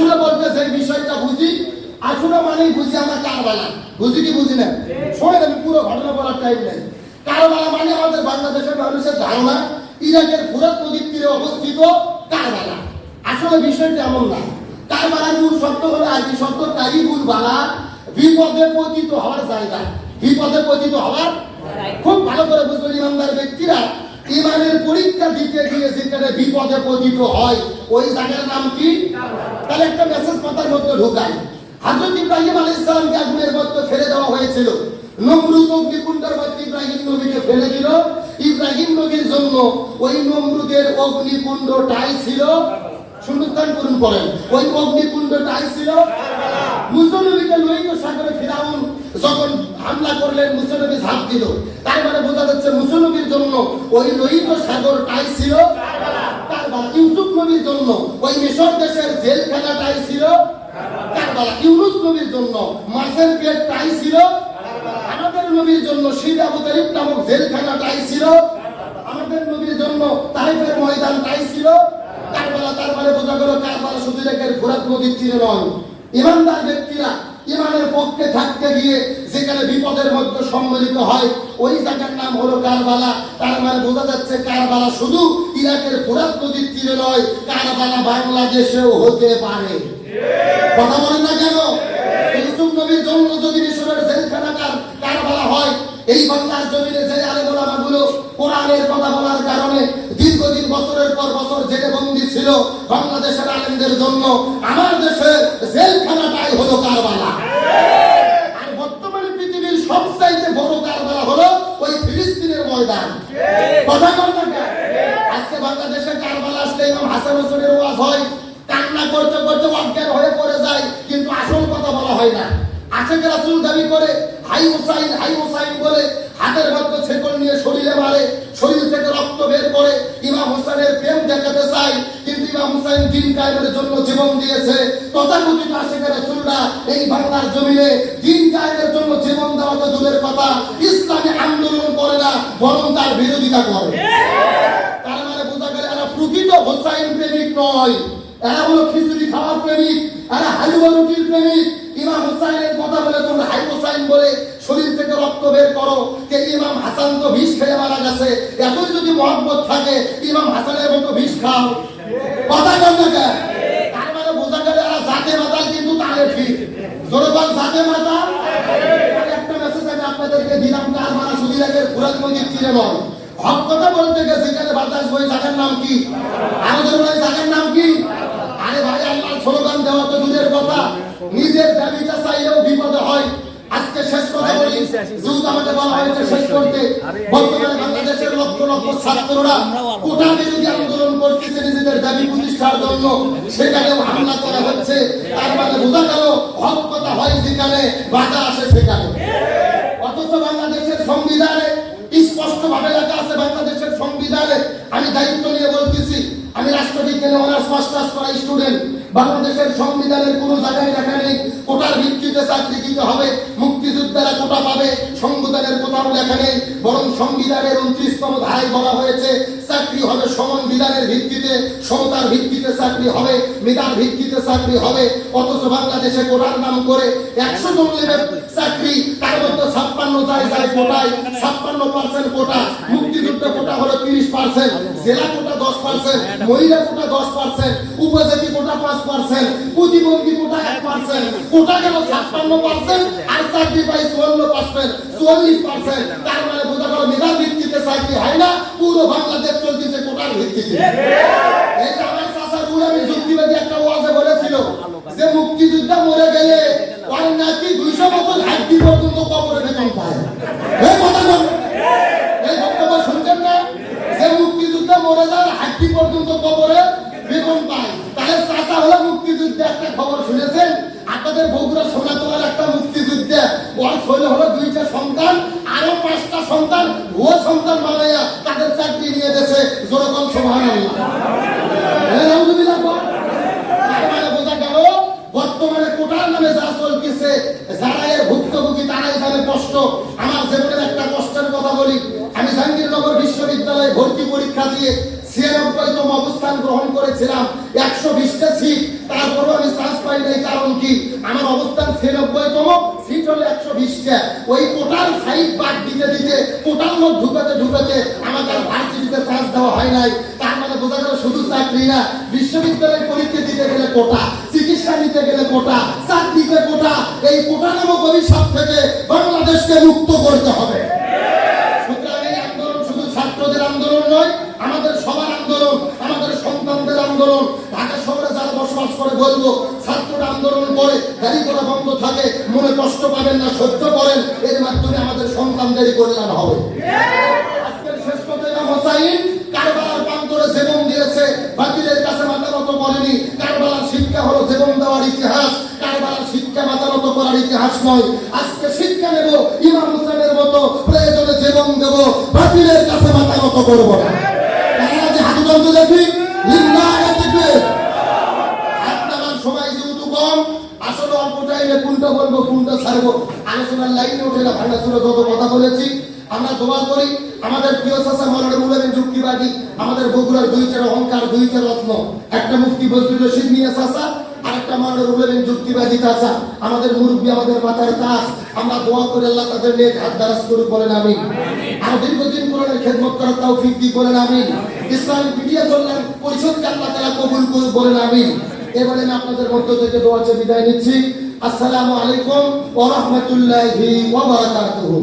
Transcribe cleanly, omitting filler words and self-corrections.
আসলে বলতে যে বিষয়টা বুঝি, আসলে মানেই বুঝি আমরা কারবালা। বুঝি কি বুঝি না? শোনেন, আমি পুরো ঘটনা বলার টাইম নেই। কারবালা মানে আমাদের বাংলাদেশের মানুষের ধারণা ইরাকের ফুরাত নদীর তীরে অবস্থিত কারবালা। আসলে বিষয়টা এমন না। কারবালার মূল শব্দ হলো আরবি শব্দ কারিবুল বালা, বিপদে পতিত হওয়ার জায়গা। বিপদে পতিত হওয়ার, খুব ভালো করে বুঝবেন ইমানদার ব্যক্তিরা, ইমানের পরীক্ষা দিতে গিয়ে যেখানে বিপদে পতিত হয় ওই জায়গার নাম কি? তাহলে একটা মেসেজ মাথার মধ্যে ঢুকায়। হযরত ইব্রাহিম আলাইহিস সালামকে আগুনের মধ্যে ফেলে দেওয়া হয়েছিল। নমরুদ অগ্নিকুণ্ডের মধ্যে ইব্রাহিম নবীকে ফেলে দিল। ইব্রাহিম নবীর জন্য ওই নমরুদের অগ্নিকুণ্ডটাই ছিল, সুন্দরস্থান করুন করেন, ওই অগ্নিকুণ্ডটাই ছিল মুসা নবীকে লোহিত সাগরে ফিরাউন যখন হামলা করলেন, মুসা নবী ঝাঁপ দিল। তার মানে বোঝা যাচ্ছে মুসা নবীর জন্য ওই লোহিত সাগরটাই ছিল কারবালা। ইউসুফ নবীর জন্য ওই মিশর দেশের জেলখানাটাই ছিল কারবালা। ইউনুস নবীর জন্য মাছের পেটটাই ছিল। আমাদের নবীর জন্য শীত আবু তালিব নামক জেলখানাটাই ছিল। আমাদের নবীর জন্য তাইফের ময়দানটাই ছিল কারবালা। তার মানে বোঝা গেল কারবালা শুধু ইরাকের ফুরাত নদীর তীরে নয়। ইমানদার ব্যক্তিরা ইমানের পক্ষে থাকতে গিয়ে যেখানে বিপদের মধ্যে সম্মিলিত হয় ওই জায়গার নাম হলো কারবালা। তার মানে বোঝা যাচ্ছে কারবালা শুধু ইরাকের ফুরাত নদীর তীরে নয়, কারবালা বাংলাদেশেও হতে পারে। কথা বলেন না কেন? ইউসুফ নবীর জন্য যদি মিশরের জেলখানাকার কারবালা হয়, এই বাংলার জমিনে যে আলেম ওলামাগুলো কোরআনের কথা বলার কারণে দীর্ঘদিন বছরের পর বছর জেলে বন্দী ছিল, বাংলাদেশের আলেমদের জন্য আমার দেশের জেলখানাটাই হলো কারবালা। আর বর্তমানে পৃথিবীর সবচাইতে বড় কারবালা হলো ওই ফিলিস্তিনের ময়দান। কথা বলেন না? আজকে বাংলাদেশে কারবালা আসলে ইমাম হাসান হোসেনের ওয়াজ হয়, কান্না করতে করতে অজ্ঞান হয়ে পড়ে যায়, কিন্তু আসল কথা বলা হয় না। আশেক রাসূল দাবি করে হাই হুসাইন বলে হাতের মধ্যে ছেকল নিয়ে শরীরে মারে, শরীর থেকে রক্ত বের করে ইমাম হোসেনের প্রেম দেখাতে চায়, কিন্তু ইমাম হোসেন দিন কায়েমের জন্য জীবন দিয়েছে। তথাকথিত আশেক রাসূলরা এই বাংলার জমিনে দিন কায়েমের জন্য জীবন দেওয়া তো দূরের কথা, ইসলামী আন্দোলন করে না, বরং তার বিরোধিতা করে। তার মানে বোঝা গেল এরা প্রকৃত হোসাইন প্রেমিক নয়, এরা হলো খিচুড়ি খাওয়ার প্রেমিক, এরা হালুয়া রুটির প্রেমিক। ইমাম হুসাইনের কথা বলে তোমরা হাই হুসাইন বলে শরীর থেকে রক্ত বের করো, যে ইমাম হাসান তো বিষ খেয়ে মারা গেছে, এতই যদি মহব্বত থাকে ইমাম হাসানের মতো বিষ খাও। কথা বল না? তার মানে বোঝা গেল এরা জাতে মাতাল, কিন্তু তাহলে ঠিক জোরে বল জাতে মাতাল। একটা মেসেজ আমি আপনাদেরকে দিলাম, কারবালা শুধু ইরাকের ফুরাত নদীর তীরে নয়। হক কথা বলতে গেছে সেখানে বাতাস বই, জায়গার নাম কি? আমাদের ওই জায়গার নাম কি? আরে ভাই, আল্লাহর স্লোগান দেওয়া তো দূরের কথা, নিজের দাবিটা চাইলেও বিপদে হয়। আজকে শেষ কথা বলি, যেহেতু আমাকে বলা হয়েছে শেষ করতে, বর্তমানে বাংলাদেশের লক্ষ লক্ষ ছাত্ররা কোটা বিরোধী আন্দোলন করতেছে নিজেদের দাবি প্রতিষ্ঠার জন্য, সেখানেও হামলা করা হচ্ছে। তার মানে বোঝা গেল হক কথা হয় যেখানে, বাধা আসে সেখানে। অথচ বাংলাদেশের সংবিধানে স্পষ্ট ভাবে লেখা আছে, বাংলাদেশের সংবিধানে, আমি দায়িত্ব নিয়ে বলতেছি, আমি রাষ্ট্রবিজ্ঞানে অনার্স মাস্টার্স করা স্টুডেন্ট, বাংলাদেশের সংবিধানের কোনো জায়গায় লেখা নেই কোটার ভিত্তিতে চাকরি দিতে হবে, মুক্তিযোদ্ধারা কোটা পাবে, সংবিধানের কোথাও লেখা নেই। বরং সংবিধানের 29তম ধারায় বলা হয়েছে চাকরি হবে সমান বিধানের ভিত্তিতে, সমতার ভিত্তিতে চাকরি হবে, মেধার ভিত্তিতে চাকরি হবে। অথচ বাংলাদেশে কোটার নাম করে 100 জন নেবে চাকরি, তার মধ্যে 56 যায় কোটায়, 56% কোটা। মুক্তিযুদ্ধ কোটা হলো 30%, জেলা কোটা 10%, মহিলা কোটা 10%, উপজাতি কোটা 5%, প্রতিবন্ধী কোটা 1%, কোটা গেল 56%, আর চাকরি পাই 44%। তার মানে বোঝা গেল মেধার ভিত্তিতে চাকরি হয় না, পুরো বাংলাদেশ চলতেছে কোটার ভিত্তিতে। এই যে আমার চাচার বুড়ি, আমি যুক্তিবাদী একটা ওয়াজে বলেছিল যে মুক্তিযোদ্ধা মরে গেলে ওই নাকি 200 বছর হাড্ডি পর্যন্ত কবরে বেতন পায়। এই কথা বল, এই বক্তব্য শুনছেন না? যে মুক্তিযোদ্ধা মরে যায় হাড্ডি পর্যন্ত কবরে বেতন পায়। তাহলে চাচা হলো মুক্তিযুদ্ধে একটা খবর শুনেছেন? আপনাদের বগুড়া সোনাতলার একটা মুক্তিযুদ্ধে ওর ছেলে হলো 2টা সন্তান, আরো 5টা সন্তান ভুয়ো সন্তান বানাইয়া তাদের চাকরি নিয়ে দিয়েছে। যেরকম সুবহানাল্লাহ, আলহামদুলিল্লাহ। মানে বোঝা গেল বর্তমানে কোটার নামে যা চলতেছে, যারা এর ভুক্তভোগী তারাই জানে কষ্ট। আমার জীবনের একটা কষ্টের কথা বলি, আমি জাহাঙ্গীরনগর বিশ্ববিদ্যালয়ে ভর্তি পরীক্ষা দিয়ে 96তম অবস্থান গ্রহণ করেছিলাম, 120টা সিট, তারপরও আমি 20টা, ওই কোটার সাইড বাদ দিতে দিতে কোটার লোক ঢুকাতে আমাকে আর ভার্সিটিতে চান্স দেওয়া হয় নাই। তার মানে বোঝা গেল শুধু চাকরি না, বিশ্ববিদ্যালয়ের পরীক্ষা দিতে গেলে কোটা, চিকিৎসা নিতে গেলে কোটা, চাকরিতে কোটা। এই কোটা নামক অভিশাপ থেকে বাংলাদেশকে মুক্ত করতে হবে। সুতরাং এই আন্দোলন শুধু ছাত্রদের আন্দোলন নয়, আমাদের সবার আন্দোলন, আমাদের সন্তানদের আন্দোলন। ঢাকা শহরে যারা বসবাস করে বলবো, ছাত্ররা আন্দোলন করে গাড়ি ঘোড়া বন্ধ থাকে, মনে কষ্ট পাবেন না, সহ্য করেন। এর মাধ্যমে আমাদের সন্তানদের কল্যাণ হবে। আজকের শেষ কথা, ইমাম হোসাইন কারবালার প্রান্তরে জীবন দিয়েছে, বাতিলের কাছে মাথা নত করেনি। কারবালার শিক্ষা হলো জীবন দেওয়ার ইতিহাস, কারবালার শিক্ষা মাথা নত করার ইতিহাস নয়। আজকে শিক্ষা নেব, ইমাম হোসেনের মতো প্রয়োজনে জীবন দেব, বাতিলের কাছে মাথা নত করব না। তারা যে হাত উঠান দেখি, আপনার সময় যেহেতু কম, আসলে অল্প টাইমে কোনটা বলবো কোনটা ছাড়বো আলোচনার লাইনে ওঠে না। ভাঙা ছিল যত কথা বলেছি, আমরা দোয়া করি আমাদের প্রিয় চাচা মাওলানা মুলাবিন যুক্তিবাদী, আমাদের বগুড়ার দুইটার অহংকার, দুইটা রত্ন, একটা মুফতি বজলুর রশিদ মিয়া চাচা আর একটা মাওলানা মুলাবিন যুক্তিবাদী চাচা, আমাদের মুরব্বী, আমাদের মাথার তাজ। আমরা দোয়া করি আল্লাহ তাদের নেক হাত দারাজ করুক, বলেন আমিন। আর দীর্ঘদিন কোরআনের খেদমত করার তৌফিক দিক, বলেন আমিন। ইসলামিক মিডিয়া কল্যাণ পরিষদকে আল্লাহ তাআলা কবুল করুক, বলেন আমিন। এবারে আমি আপনাদের মধ্য থেকে দোয়া চেয়ে বিদায় নিচ্ছি। আসসালামু আলাইকুম ওয়া রাহমাতুল্লাহি ওয়া বারাকাতুহু।